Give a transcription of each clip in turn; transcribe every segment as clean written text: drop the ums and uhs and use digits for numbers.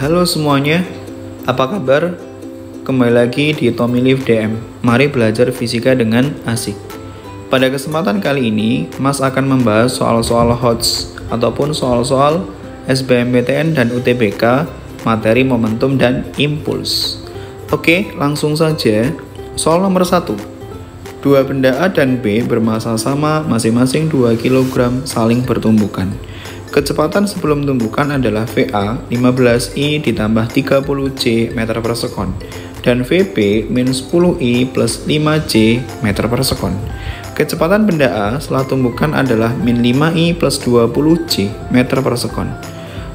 Halo semuanya, apa kabar? Kembali lagi di Tommy Live DM. Mari belajar fisika dengan asik. Pada kesempatan kali ini, Mas akan membahas soal-soal HOTS ataupun soal-soal SBMPTN dan UTBK, materi momentum dan impuls. Oke, langsung saja. Soal nomor 1. Dua benda A dan B bermassa sama masing-masing 2 kg saling bertumbukan. Kecepatan sebelum tumbukan adalah VA 15I ditambah 30J meter per sekon dan VB min 10I plus 5J meter per sekon. Kecepatan benda A setelah tumbukan adalah min 5I plus 20J meter per sekon.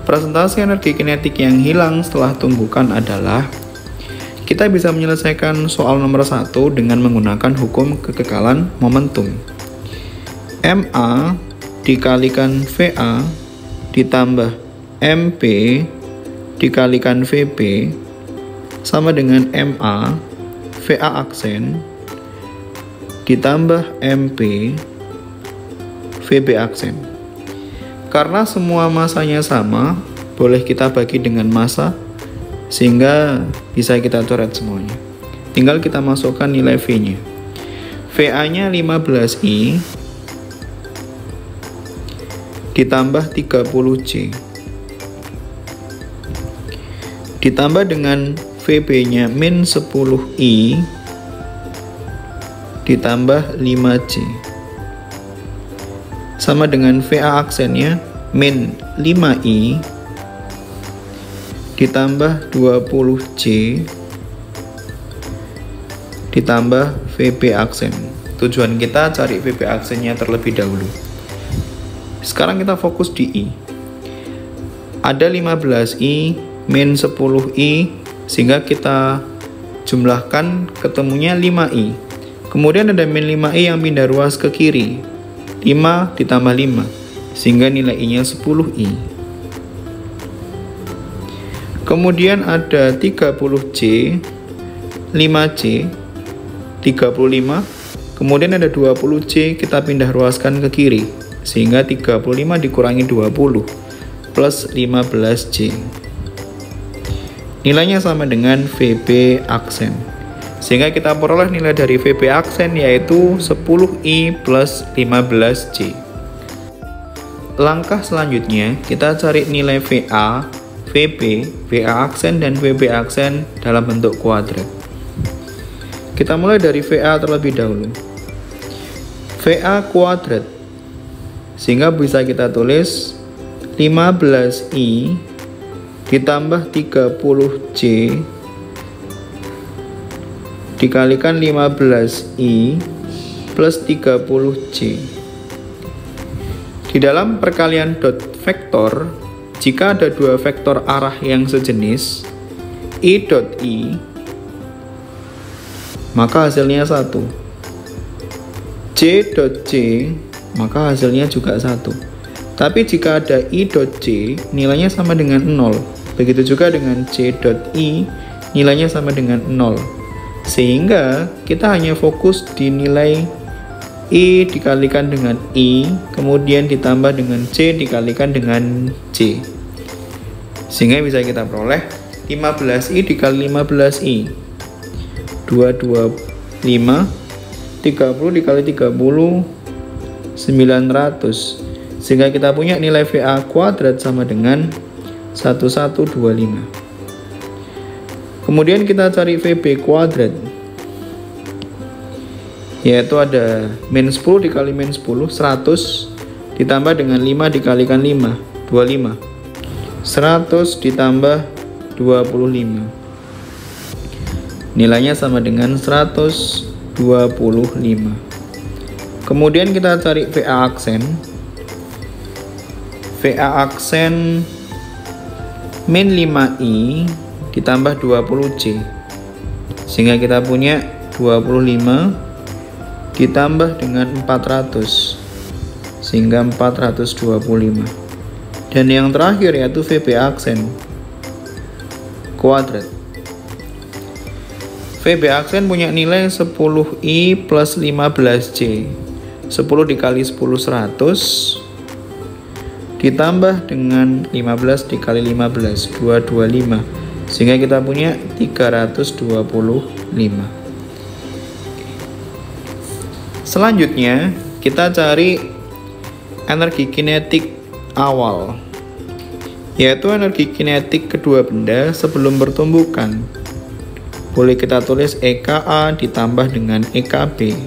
Presentasi energi kinetik yang hilang setelah tumbukan adalah, kita bisa menyelesaikan soal nomor 1 dengan menggunakan hukum kekekalan momentum. MA dikalikan VA ditambah MP dikalikan VB sama dengan MA VA aksen ditambah MP VB aksen. Karena semua masanya sama, boleh kita bagi dengan massa sehingga bisa kita coret semuanya. Tinggal kita masukkan nilai V-nya. VA-nya 15I ditambah 30J ditambah dengan VB nya min 10I ditambah 5J sama dengan VA aksennya min 5I ditambah 20J ditambah VB aksen. Tujuan kita cari VB aksennya terlebih dahulu. Sekarang kita fokus di I. Ada 15I min 10I sehingga kita jumlahkan ketemunya 5I. Kemudian ada min 5I yang pindah ruas ke kiri. 5 ditambah 5 sehingga nilai I-nya 10I. Kemudian ada 30J, 5J, 35. Kemudian ada 20J kita pindah ruaskan ke kiri. Sehingga 35 dikurangi 20 plus 15J. Nilainya sama dengan VB aksen. Sehingga kita peroleh nilai dari VB aksen yaitu 10I plus 15J. Langkah selanjutnya kita cari nilai VA, VB, VA aksen dan VB aksen dalam bentuk kuadrat. Kita mulai dari VA terlebih dahulu. VA kuadrat, sehingga bisa kita tulis 15I ditambah 30J dikalikan 15I plus 30J. Di dalam perkalian dot vektor, jika ada dua vektor arah yang sejenis I dot I, maka hasilnya 1. J dot J, maka hasilnya juga 1. Tapi jika ada I dot J, nilainya sama dengan 0. Begitu juga dengan J dot I, nilainya sama dengan 0. Sehingga kita hanya fokus di nilai I dikalikan dengan I, kemudian ditambah dengan J dikalikan dengan J. Sehingga bisa kita peroleh 15I dikali 15I. 225, 30 dikali 30, 900. Sehingga kita punya nilai VA kuadrat sama dengan 1125. Kemudian kita cari VB kuadrat, yaitu ada min 10 dikali min 10, 100 ditambah dengan 5 dikalikan 5, 25. 100 ditambah 25. Nilainya sama dengan 125. Kemudian kita cari VA aksen. VA aksen min 5I ditambah 20J. Sehingga kita punya 25 ditambah dengan 400. Sehingga 425. Dan yang terakhir yaitu VB aksen kuadrat. VB aksen punya nilai 10I plus 15J. 10 dikali 10, 100 ditambah dengan 15 dikali 15, 225. Sehingga kita punya 325. Selanjutnya, kita cari energi kinetik awal, yaitu energi kinetik kedua benda sebelum bertumbukan. Boleh kita tulis EKA ditambah dengan EKB.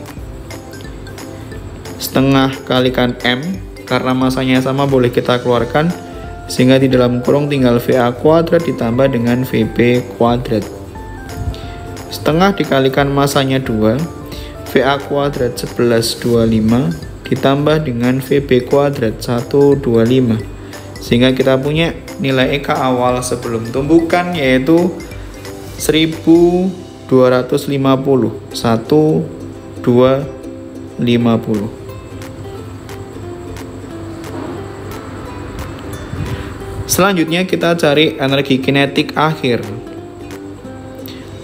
Setengah kalikan M, karena masanya sama boleh kita keluarkan, sehingga di dalam kurung tinggal VA kuadrat ditambah dengan VB kuadrat. Setengah dikalikan masanya 2, VA kuadrat 1125 ditambah dengan VB kuadrat 125. Sehingga kita punya nilai EK awal sebelum tumbukan yaitu 1250. 1250. Selanjutnya kita cari energi kinetik akhir.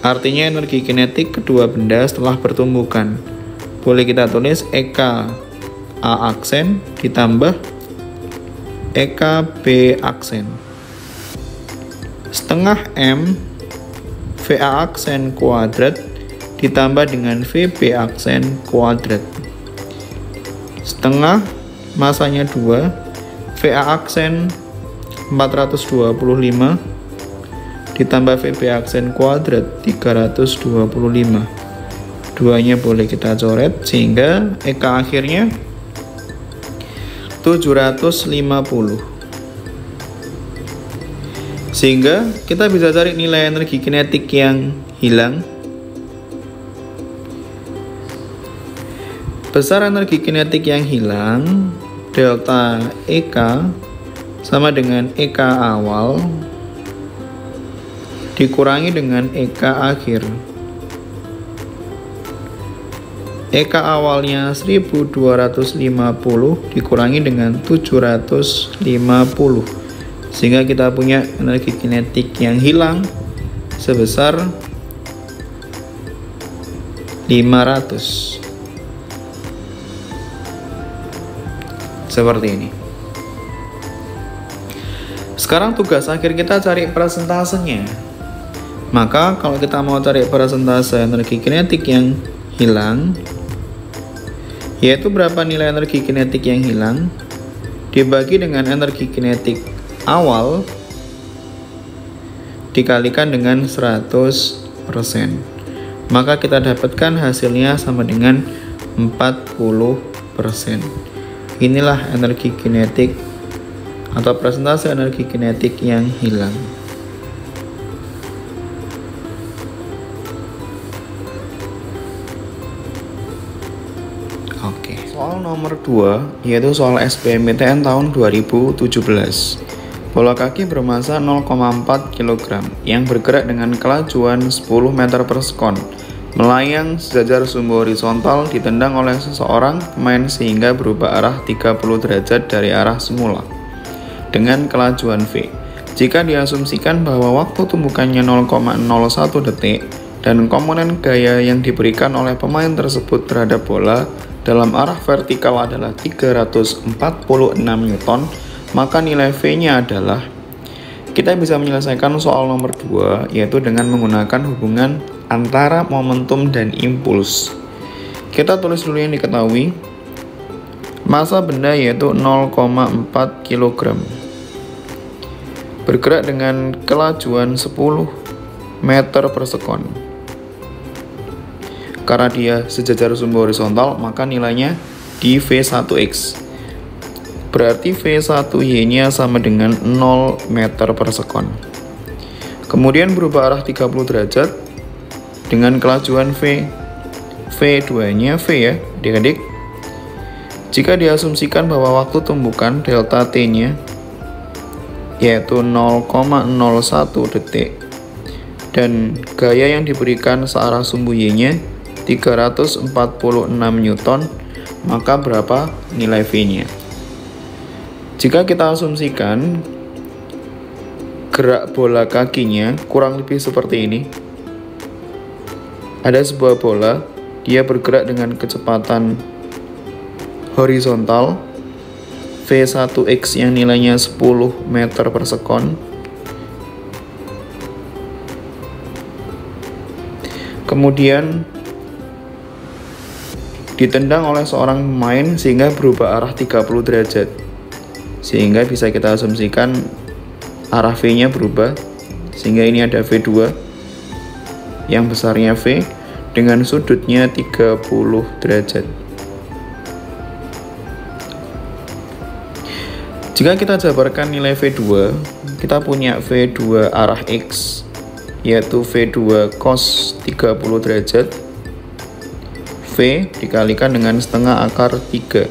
Artinya energi kinetik kedua benda setelah bertumbukan. Boleh kita tulis EK A aksen ditambah EK B aksen. Setengah M VA aksen kuadrat ditambah dengan VB aksen kuadrat. Setengah masanya 2, VA aksen 425 ditambah VB aksen kuadrat 325. Duanya boleh kita coret sehingga EK akhirnya 750. Sehingga kita bisa cari nilai energi kinetik yang hilang. Besar energi kinetik yang hilang delta EK sama dengan EK awal dikurangi dengan EK akhir. EK awalnya 1250 dikurangi dengan 750. Sehingga kita punya energi kinetik yang hilang sebesar 500. Seperti ini. Sekarang tugas akhir kita cari persentasenya. Maka kalau kita mau cari persentase energi kinetik yang hilang, yaitu berapa nilai energi kinetik yang hilang dibagi dengan energi kinetik awal dikalikan dengan 100%. Maka kita dapatkan hasilnya sama dengan 40%. Inilah energi kinetik atau persentase energi kinetik yang hilang. Oke, soal nomor 2 yaitu soal SBMPTN tahun 2017. Bola kaki bermassa 0,4 kg yang bergerak dengan kelajuan 10 meter per sekon melayang sejajar sumbu horizontal ditendang oleh seseorang pemain sehingga berubah arah 30 derajat dari arah semula dengan kelajuan V. Jika diasumsikan bahwa waktu tumbukannya 0,01 detik dan komponen gaya yang diberikan oleh pemain tersebut terhadap bola dalam arah vertikal adalah 346 Newton, maka nilai V-nya adalah, kita bisa menyelesaikan soal nomor 2 yaitu dengan menggunakan hubungan antara momentum dan impuls. Kita tulis dulu yang diketahui. Massa benda yaitu 0,4 kg bergerak dengan kelajuan 10 meter per sekon. Karena dia sejajar sumbu horizontal, maka nilainya di V1x. Berarti V1y nya sama dengan 0 meter per sekon. Kemudian berubah arah 30 derajat dengan kelajuan V. V2 nya V ya adik-adik. Jika diasumsikan bahwa waktu tumbukan delta T nya yaitu 0,01 detik dan gaya yang diberikan searah sumbu Y nya 346 Newton, maka berapa nilai V nya? Jika kita asumsikan gerak bola kakinya kurang lebih seperti ini. Ada sebuah bola, dia bergerak dengan kecepatan horizontal, V1X yang nilainya 10 meter per sekon. Kemudian ditendang oleh seorang pemain sehingga berubah arah 30 derajat. Sehingga bisa kita asumsikan arah V-nya berubah. Sehingga ini ada V2 yang besarnya V dengan sudutnya 30 derajat. Jika kita jabarkan nilai V2, kita punya V2 arah X, yaitu V2 cos 30 derajat, V dikalikan dengan setengah akar 3,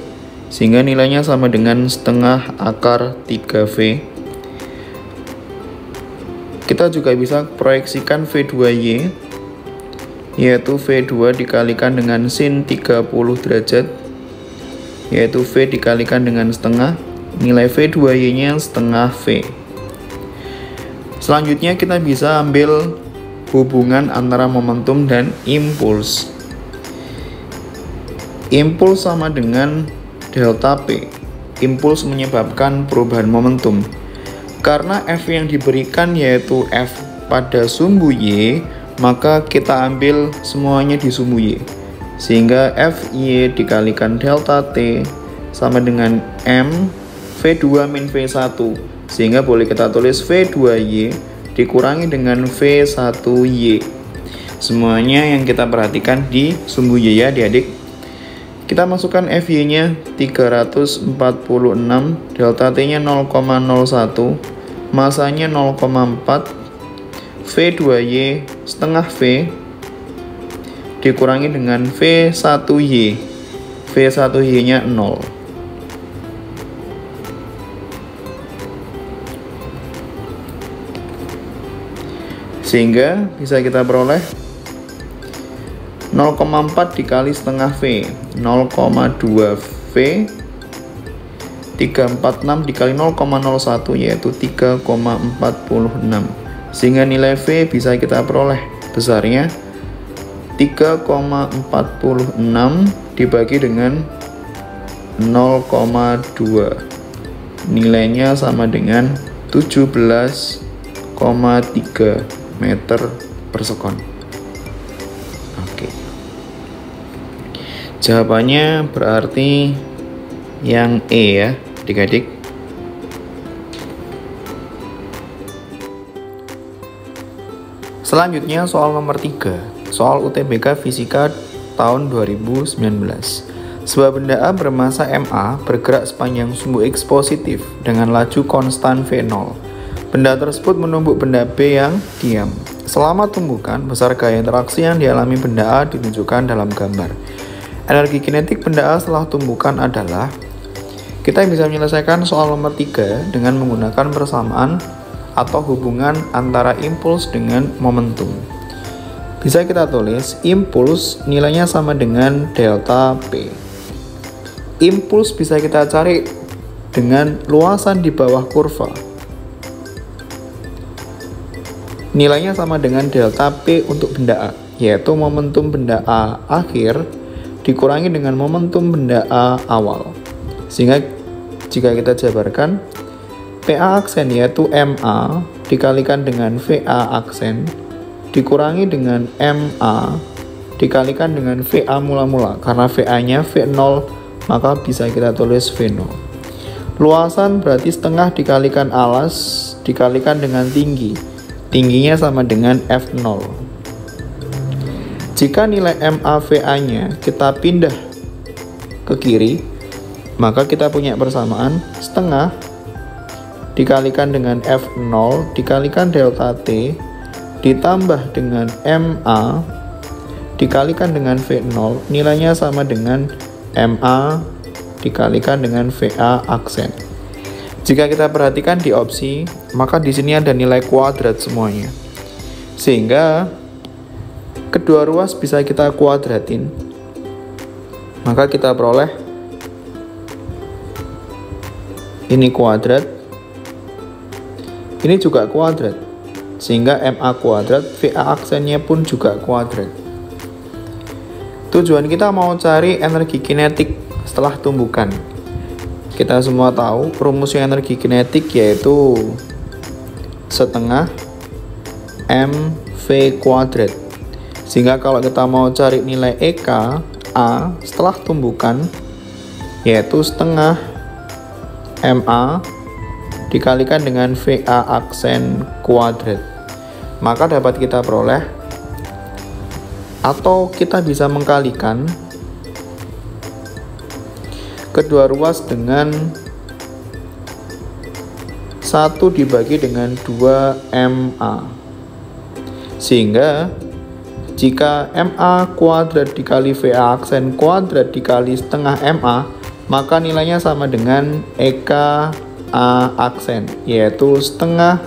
sehingga nilainya sama dengan setengah akar 3V. Kita juga bisa proyeksikan V2Y, yaitu V2 dikalikan dengan sin 30 derajat, yaitu V dikalikan dengan setengah, nilai V2Y nya setengah V. Selanjutnya kita bisa ambil hubungan antara momentum dan impuls. Impuls sama dengan delta P. Impuls menyebabkan perubahan momentum. Karena F yang diberikan yaitu F pada sumbu Y, maka kita ambil semuanya di sumbu Y. Sehingga Fy dikalikan delta T sama dengan M V2 min V1. Sehingga boleh kita tulis V2Y dikurangi dengan V1Y. Semuanya yang kita perhatikan di sumbu Y ya adik-adik. Kita masukkan Fy nya 346, delta T nya 0,01, masanya 0,4, V2Y setengah V dikurangi dengan V1Y. V1Y nya 0. Sehingga bisa kita peroleh 0,4 dikali setengah V, 0,2 V, 346 dikali 0,01 yaitu 3,46. Sehingga nilai V bisa kita peroleh besarnya 3,46 dibagi dengan 0,2. Nilainya sama dengan 17,3 meter per sekon. Oke. Jawabannya berarti yang E ya, adik-adik. Selanjutnya soal nomor 3, soal UTBK Fisika tahun 2019. Sebuah benda A bermasa MA bergerak sepanjang sumbu X positif dengan laju konstan V0. Benda tersebut menumbuk benda B yang diam. Selama tumbukan, besar gaya interaksi yang dialami benda A ditunjukkan dalam gambar. Energi kinetik benda A setelah tumbukan adalah, kita bisa menyelesaikan soal nomor 3 dengan menggunakan persamaan atau hubungan antara impuls dengan momentum. Bisa kita tulis, impuls nilainya sama dengan delta P. Impuls bisa kita cari dengan luasan di bawah kurva. Nilainya sama dengan delta P untuk benda A, yaitu momentum benda A akhir dikurangi dengan momentum benda A awal. Sehingga jika kita jabarkan, PA aksen yaitu MA dikalikan dengan VA aksen dikurangi dengan MA dikalikan dengan VA mula-mula. Karena VA-nya V0, maka bisa kita tulis V0. Luasan berarti setengah dikalikan alas dikalikan dengan tinggi. Tingginya sama dengan F0. Jika nilai MAVA-nya kita pindah ke kiri, maka kita punya persamaan setengah dikalikan dengan F0 dikalikan delta T ditambah dengan MA dikalikan dengan V0, nilainya sama dengan MA dikalikan dengan VA aksen. Jika kita perhatikan di opsi, maka di sini ada nilai kuadrat semuanya. Sehingga kedua ruas bisa kita kuadratin. Maka kita peroleh ini kuadrat, ini juga kuadrat. Sehingga MA kuadrat, VA aksennya pun juga kuadrat. Tujuan kita mau cari energi kinetik setelah tumbukan. Kita semua tahu rumusnya energi kinetik yaitu setengah mv kuadrat. Sehingga kalau kita mau cari nilai EK A setelah tumbukan yaitu setengah MA dikalikan dengan VA aksen kuadrat, maka dapat kita peroleh, atau kita bisa mengkalikan kedua ruas dengan 1 dibagi dengan 2 MA. Sehingga jika MA kuadrat dikali VA aksen kuadrat dikali setengah MA, maka nilainya sama dengan EK A aksen, yaitu setengah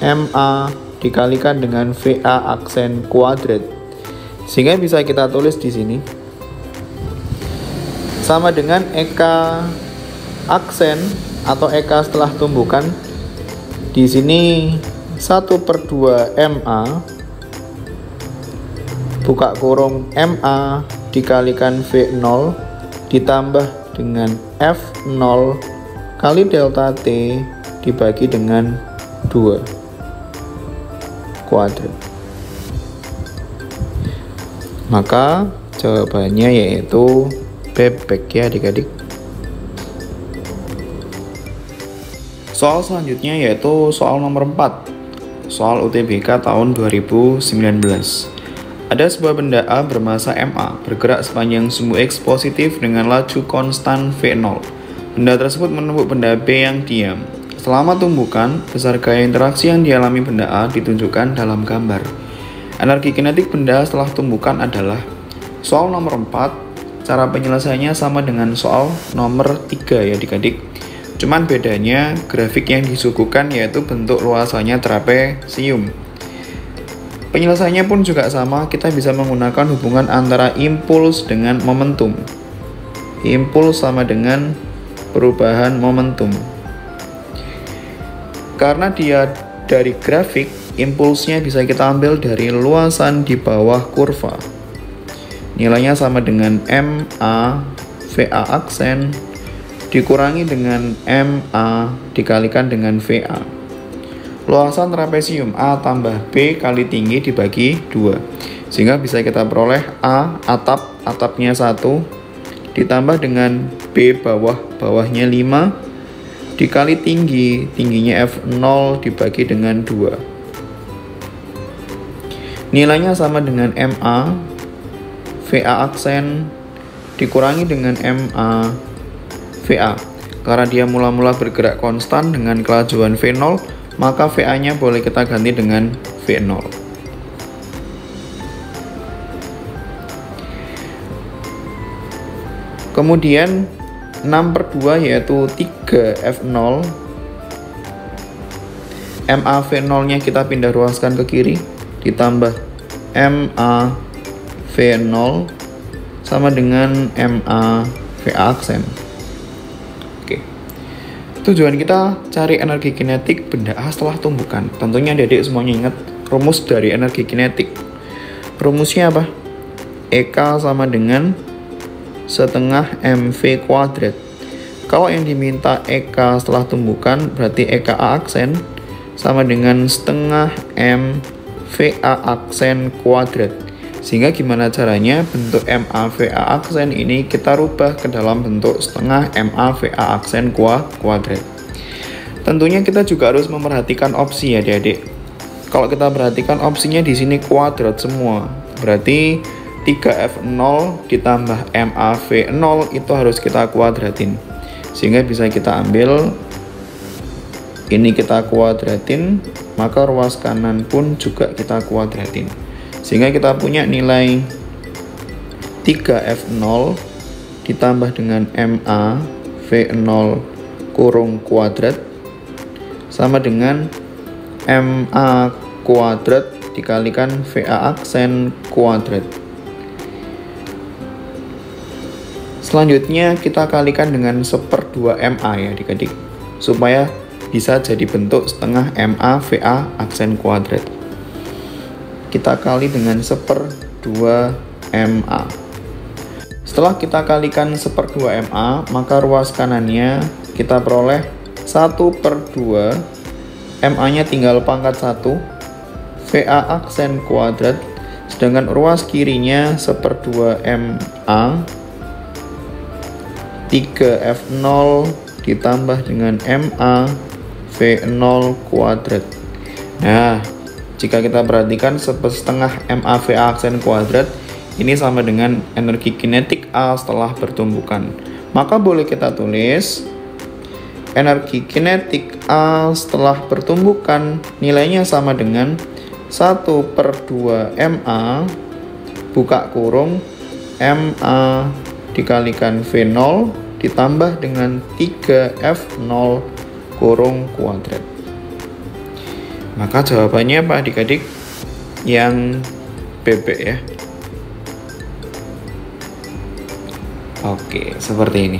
MA dikalikan dengan VA aksen kuadrat. Sehingga bisa kita tulis di sini sama dengan EK aksen atau EK setelah tumbukan. Di sini 1/2 MA buka kurung MA dikalikan V0 ditambah dengan F0 kali delta T dibagi dengan 2 kuadrat. Maka jawabannya yaitu bebek ya adik-adik. Soal selanjutnya yaitu soal nomor 4, soal UTBK tahun 2019. Ada sebuah benda A bermasa MA bergerak sepanjang sumbu X positif dengan laju konstan V0. Benda tersebut menumpuk benda B yang diam. Selama tumbukan, besar gaya interaksi yang dialami benda A ditunjukkan dalam gambar. Energi kinetik benda setelah tumbukan adalah. Soal nomor 4, cara penyelesaiannya sama dengan soal nomor 3 ya adik-adik. Cuman bedanya grafik yang disuguhkan yaitu bentuk luasannya trapesium. Penyelesaiannya pun juga sama, kita bisa menggunakan hubungan antara impuls dengan momentum. Impuls sama dengan perubahan momentum. Karena dia dari grafik, impulsnya bisa kita ambil dari luasan di bawah kurva. Nilainya sama dengan MA VA aksen dikurangi dengan MA dikalikan dengan VA. Luasan trapesium A tambah B kali tinggi dibagi 2. Sehingga bisa kita peroleh A atapnya 1 ditambah dengan B bawahnya 5 dikali tingginya F0 dibagi dengan 2. Nilainya sama dengan MA VA aksen dikurangi dengan MA VA. Karena dia mula-mula bergerak konstan dengan kelajuan V0, maka VA-nya boleh kita ganti dengan V0. Kemudian 6/2 yaitu 3F0. MA V0 nya kita pindah ruaskan ke kiri ditambah MA V0 sama dengan MA VA aksen. Oke. Tujuan kita cari energi kinetik benda A setelah tumbukan. Tentunya adik-adik semuanya ingat rumus dari energi kinetik. Rumusnya apa? EK sama dengan setengah MV kuadrat. Kalau yang diminta EK setelah tumbukan berarti EK A aksen sama dengan setengah M VA aksen kuadrat. Sehingga gimana caranya bentuk MA VA aksen ini kita rubah ke dalam bentuk setengah MA VA aksen kuadrat. Tentunya kita juga harus memperhatikan opsi ya adik-adik. Kalau kita perhatikan opsinya di sini kuadrat semua. Berarti 3F0 ditambah MA V0 itu harus kita kuadratin. Sehingga bisa kita ambil ini kita kuadratin, maka ruas kanan pun juga kita kuadratin. Sehingga kita punya nilai 3F0 ditambah dengan MA V0 kurung kuadrat sama dengan MA kuadrat dikalikan VA aksen kuadrat. Selanjutnya kita kalikan dengan 1/2 MA ya adik-adik, supaya bisa jadi bentuk setengah MA VA aksen kuadrat. Kita kali dengan 1/2 MA. Setelah kita kalikan 1/2 MA, maka ruas kanannya kita peroleh 1/2, MA-nya tinggal pangkat 1, VA aksen kuadrat, sedangkan ruas kirinya 1/2 MA, 3F0 ditambah dengan MA V0 kuadrat. Nah, jika kita perhatikan 1/2 MA VA aksen kuadrat, ini sama dengan energi kinetik A setelah pertumbukan. Maka boleh kita tulis energi kinetik A setelah pertumbukan nilainya sama dengan 1/2 MA buka kurung MA dikalikan V0 ditambah dengan 3F0 kurung kuadrat. Maka jawabannya apa adik-adik? Yang BB ya. Oke, seperti ini.